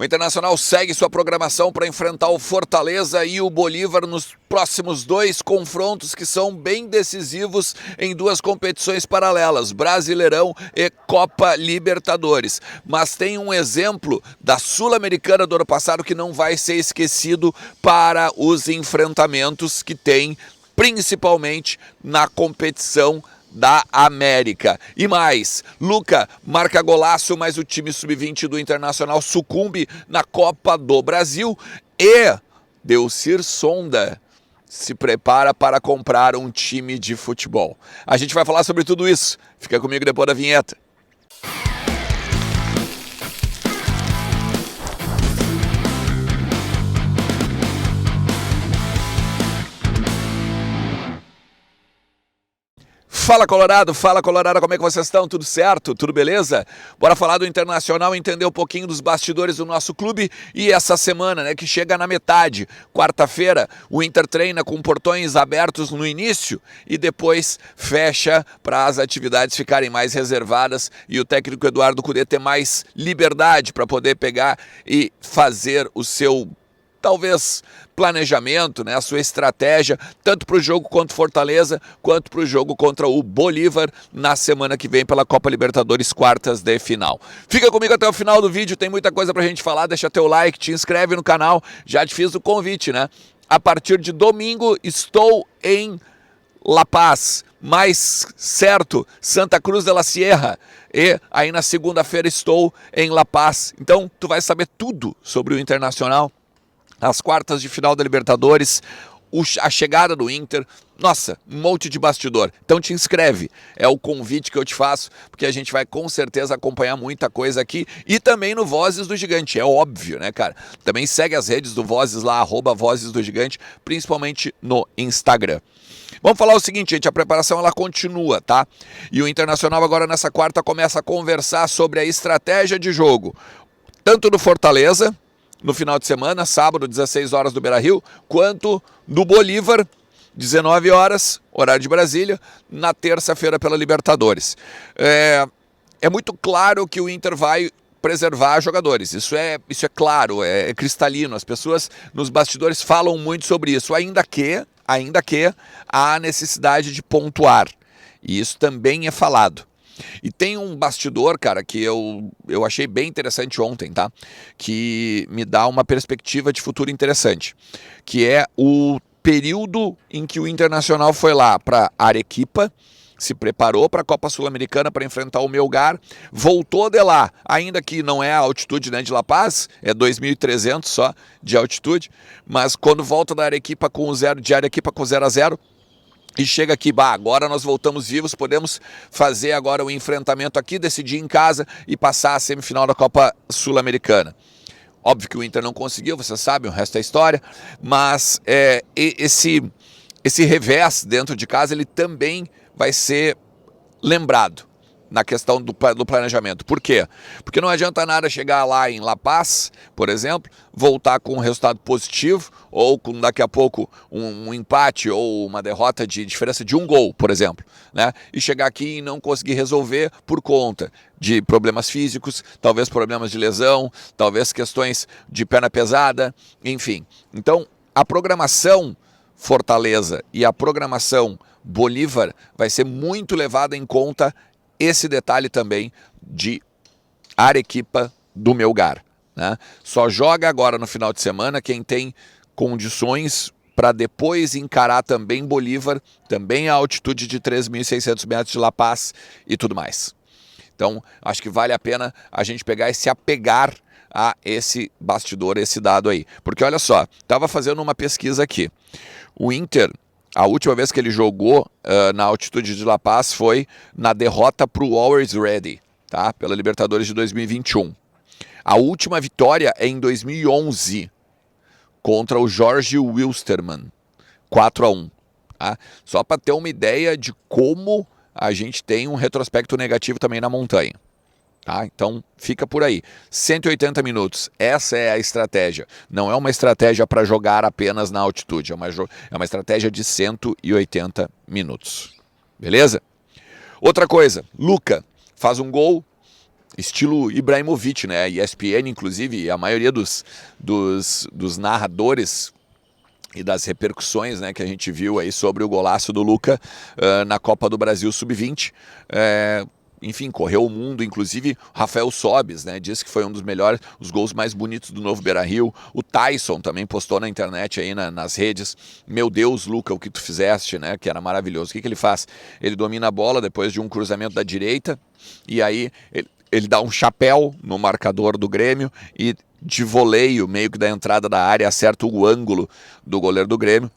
O Internacional segue sua programação para enfrentar o Fortaleza e o Bolívar nos próximos 2 confrontos que são bem decisivos em 2 competições paralelas, Brasileirão e Copa Libertadores. Mas tem um exemplo da Sul-Americana do ano passado que não vai ser esquecido para os enfrentamentos que tem, principalmente na competição da América. E mais, Luca marca golaço, mas o time sub-20 do Internacional sucumbe na Copa do Brasil e Delcir Sonda se prepara para comprar um time de futebol. A gente vai falar sobre tudo isso. Fica comigo depois da vinheta. Fala Colorado, como é que vocês estão? Tudo certo? Tudo beleza? Bora falar do Internacional, entender um pouquinho dos bastidores do nosso clube e essa semana, né, que chega na metade. Quarta-feira, o Inter treina com portões abertos no início e depois fecha para as atividades ficarem mais reservadas e o técnico Eduardo Cudê ter mais liberdade para poder pegar e fazer o seu talvez planejamento, né, a sua estratégia, tanto para o jogo contra o Fortaleza, quanto para o jogo contra o Bolívar na semana que vem pela Copa Libertadores, quartas de final. Fica comigo até o final do vídeo, tem muita coisa pra gente falar, deixa teu like, te inscreve no canal, já te fiz o convite, né? A partir de domingo estou em La Paz, mais certo, Santa Cruz de la Sierra, e aí na segunda-feira estou em La Paz. Então tu vai saber tudo sobre o Internacional, as quartas de final da Libertadores, a chegada do Inter, nossa, um monte de bastidor. Então te inscreve, é o convite que eu te faço, porque a gente vai com certeza acompanhar muita coisa aqui e também no Vozes do Gigante, é óbvio, né, cara? Também segue as redes do Vozes lá, @Vozes do Gigante, principalmente no Instagram. Vamos falar o seguinte, gente, a preparação ela continua, tá? E o Internacional agora nessa quarta começa a conversar sobre a estratégia de jogo, tanto do Fortaleza, no final de semana, sábado, 16 horas do Beira-Rio, quanto do Bolívar, 19 horas, horário de Brasília, na terça-feira pela Libertadores. É muito claro que o Inter vai preservar jogadores, isso é claro, é cristalino, as pessoas nos bastidores falam muito sobre isso, ainda que há necessidade de pontuar, e isso também é falado. E tem um bastidor, cara, que eu achei bem interessante ontem, tá? Que me dá uma perspectiva de futuro interessante. Que é o período em que o Internacional foi lá para Arequipa, se preparou para a Copa Sul-Americana para enfrentar o Melgar, voltou de lá, ainda que não é a altitude, né, de La Paz, é 2.300 só de altitude, mas quando volta da Arequipa com 0-0, e chega aqui, agora nós voltamos vivos, podemos fazer agora o enfrentamento aqui, decidir em casa e passar a semifinal da Copa Sul-Americana. Óbvio que o Inter não conseguiu, vocês sabem, o resto é história, mas esse revés dentro de casa, ele também vai ser lembrado na questão do planejamento. Por quê? Porque não adianta nada chegar lá em La Paz, por exemplo, voltar com um resultado positivo ou com daqui a pouco um empate ou uma derrota de diferença de 1 gol, por exemplo, né? E chegar aqui e não conseguir resolver por conta de problemas físicos, talvez problemas de lesão, talvez questões de perna pesada, enfim. Então, a programação Fortaleza e a programação Bolívar vai ser muito levada em conta esse detalhe também de Arequipa do Melgar, né? Só joga agora no final de semana quem tem condições para depois encarar também Bolívar, também a altitude de 3.600 metros de La Paz e tudo mais. Então, acho que vale a pena a gente pegar e se apegar a esse bastidor, esse dado aí. Porque olha só, estava fazendo uma pesquisa aqui. O Inter, a última vez que ele jogou na altitude de La Paz foi na derrota para o Always Ready, tá? Pela Libertadores de 2021. A última vitória é em 2011, contra o Jorge Wilstermann, 4-1. Tá? Só para ter uma ideia de como a gente tem um retrospecto negativo também na montanha. Tá? Então fica por aí, 180 minutos, essa é a estratégia, não é uma estratégia para jogar apenas na altitude, é uma estratégia de 180 minutos, beleza? Outra coisa, Luca faz um gol, estilo Ibrahimovic, né? ESPN, inclusive, a maioria dos narradores e das repercussões, né, que a gente viu aí sobre o golaço do Luca na Copa do Brasil Sub-20. Enfim, correu o mundo, inclusive Rafael Sobis, né, disse que foi um dos melhores, os gols mais bonitos do novo Beira-Rio. O Tyson também postou na internet aí nas redes: meu Deus, Luca, o que tu fizeste, né, que era maravilhoso. O que ele faz? Ele domina a bola depois de um cruzamento da direita e aí ele dá um chapéu no marcador do Grêmio e de voleio, meio que da entrada da área, acerta o ângulo do goleiro do Grêmio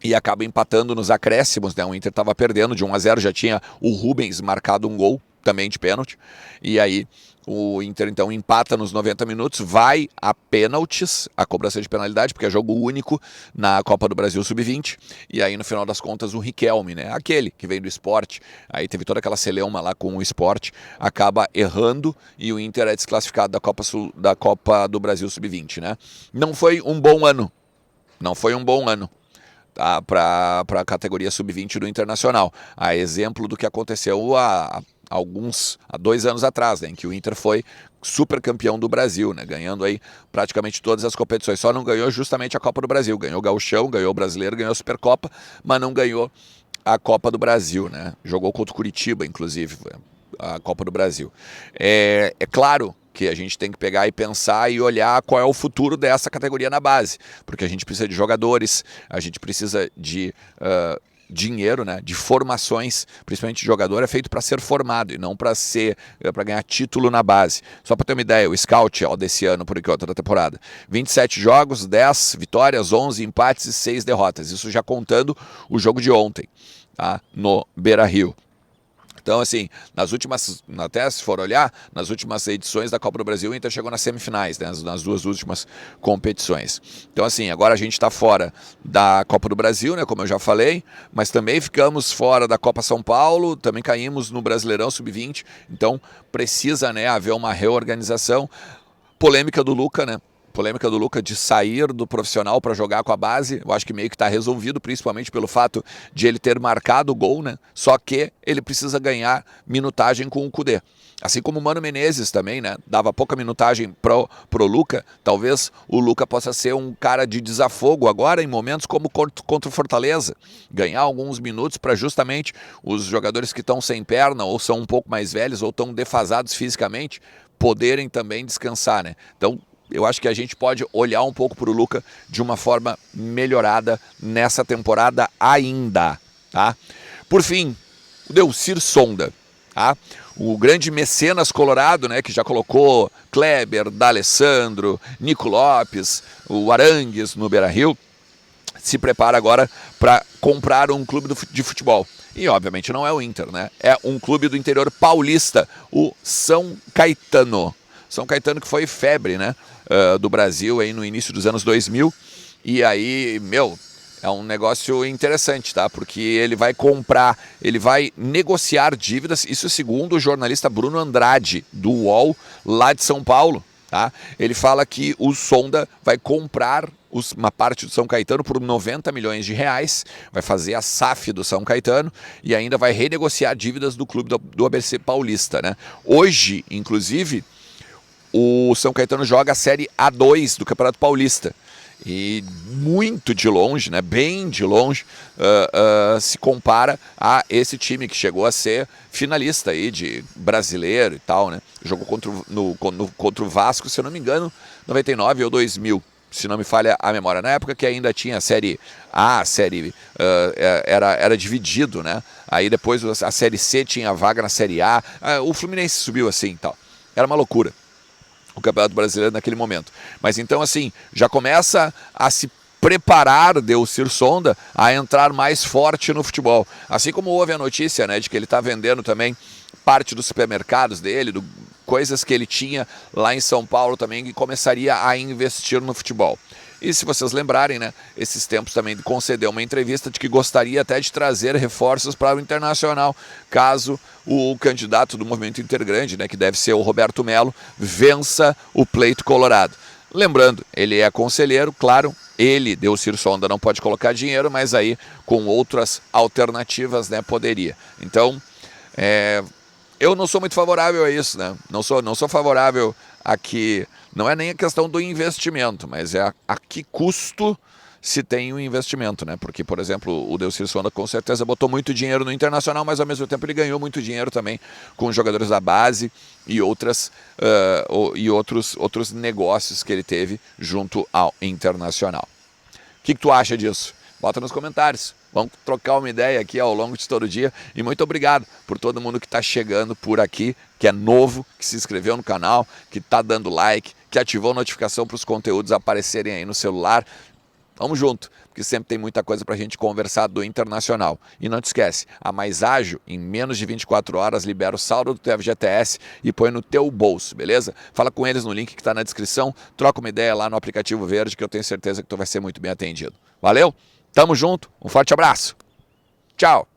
e acaba empatando nos acréscimos, né? O Inter estava perdendo de 1-0, já tinha o Rubens marcado um gol também de pênalti, e aí o Inter então empata nos 90 minutos, vai a pênaltis, a cobrança de penalidade, porque é jogo único na Copa do Brasil Sub-20, e aí no final das contas o Riquelme, né, aquele que vem do Sport, aí teve toda aquela celeuma lá com o Sport, acaba errando e o Inter é desclassificado da Copa do Brasil Sub-20, né. Não foi um bom ano, tá, para a categoria Sub-20 do Internacional, a exemplo do que aconteceu há 2 anos atrás, né, em que o Inter foi super campeão do Brasil, né, ganhando aí praticamente todas as competições. Só não ganhou justamente a Copa do Brasil, ganhou o Gauchão, ganhou o Brasileiro, ganhou a Supercopa, mas não ganhou a Copa do Brasil, né? Jogou contra o Curitiba, inclusive, a Copa do Brasil. É claro que a gente tem que pegar e pensar e olhar qual é o futuro dessa categoria na base, porque a gente precisa de jogadores, a gente precisa de dinheiro, né, de formações, principalmente de jogador, é feito para ser formado e não para ganhar título na base. Só para ter uma ideia, o Scout desse ano, por enquanto, da temporada, 27 jogos, 10 vitórias, 11 empates e 6 derrotas. Isso já contando o jogo de ontem, tá, no Beira-Rio. Então, assim, até se for olhar, nas últimas edições da Copa do Brasil, o Inter chegou nas semifinais, né, nas 2 últimas competições. Então, assim, agora a gente está fora da Copa do Brasil, né, como eu já falei, mas também ficamos fora da Copa São Paulo, também caímos no Brasileirão Sub-20, então precisa, né, haver uma reorganização. Polêmica do Luca, né? Polêmica do Luca de sair do profissional para jogar com a base, eu acho que meio que está resolvido, principalmente pelo fato de ele ter marcado o gol, né? Só que ele precisa ganhar minutagem com o Kudê. Assim como o Mano Menezes também, né? Dava pouca minutagem pro Luca, talvez o Luca possa ser um cara de desafogo agora em momentos como contra o Fortaleza. Ganhar alguns minutos para justamente os jogadores que estão sem perna, ou são um pouco mais velhos, ou estão defasados fisicamente, poderem também descansar, né? Então, eu acho que a gente pode olhar um pouco para o Luca de uma forma melhorada nessa temporada ainda, tá? Por fim, o Delcir Sonda, tá? O grande mecenas colorado, né, que já colocou Kleber, D'Alessandro, Nico Lopes, o Arangues no Beira-Rio, se prepara agora para comprar um clube de futebol. E obviamente não é o Inter, né? É um clube do interior paulista, o São Caetano. São Caetano, que foi febre, né, do Brasil aí no início dos anos 2000, e aí, é um negócio interessante, tá, porque ele vai comprar, ele vai negociar dívidas, isso segundo o jornalista Bruno Andrade, do UOL, lá de São Paulo, tá, ele fala que o Sonda vai comprar uma parte do São Caetano por 90 milhões de reais, vai fazer a SAF do São Caetano e ainda vai renegociar dívidas do clube do ABC Paulista, né. Hoje, inclusive, o São Caetano joga a Série A2 do Campeonato Paulista. E muito de longe, né, bem de longe, se compara a esse time que chegou a ser finalista aí de brasileiro e tal, né? Jogou contra o Vasco, se eu não me engano, 99 ou 2000, se não me falha a memória. Na época que ainda tinha a Série A, era dividido, né? Aí depois a Série C tinha vaga na Série A. O Fluminense subiu assim e tal. Era uma loucura o Campeonato Brasileiro naquele momento. Mas então, assim, já começa a se preparar Delcir Sonda a entrar mais forte no futebol. Assim como houve a notícia, né, de que ele está vendendo também parte dos supermercados dele, coisas que ele tinha lá em São Paulo também, e começaria a investir no futebol. E se vocês lembrarem, né, esses tempos também concedeu uma entrevista de que gostaria até de trazer reforços para o Internacional, caso o candidato do Movimento Intergrande, né, que deve ser o Roberto Melo, vença o pleito colorado. Lembrando, ele é conselheiro, claro, ele, Delcir Sonda, não pode colocar dinheiro, mas aí com outras alternativas, né, poderia. Então, Eu não sou muito favorável a isso, né? Não sou favorável a que... Não é nem a questão do investimento, mas é a que custo se tem um investimento, né? Porque, por exemplo, o Delcir Sonda com certeza botou muito dinheiro no Internacional, mas ao mesmo tempo ele ganhou muito dinheiro também com os jogadores da base e outros negócios que ele teve junto ao Internacional. O que tu acha disso? Bota nos comentários. Vamos trocar uma ideia aqui ao longo de todo o dia. E muito obrigado por todo mundo que está chegando por aqui, que é novo, que se inscreveu no canal, que está dando like, que ativou a notificação para os conteúdos aparecerem aí no celular. Vamos junto, porque sempre tem muita coisa para a gente conversar do Internacional. E não te esquece, a Mais Ágil, em menos de 24 horas, libera o saldo do teu FGTS e põe no teu bolso, beleza? Fala com eles no link que está na descrição, troca uma ideia lá no aplicativo verde que eu tenho certeza que tu vai ser muito bem atendido. Valeu? Tamo junto, um forte abraço. Tchau.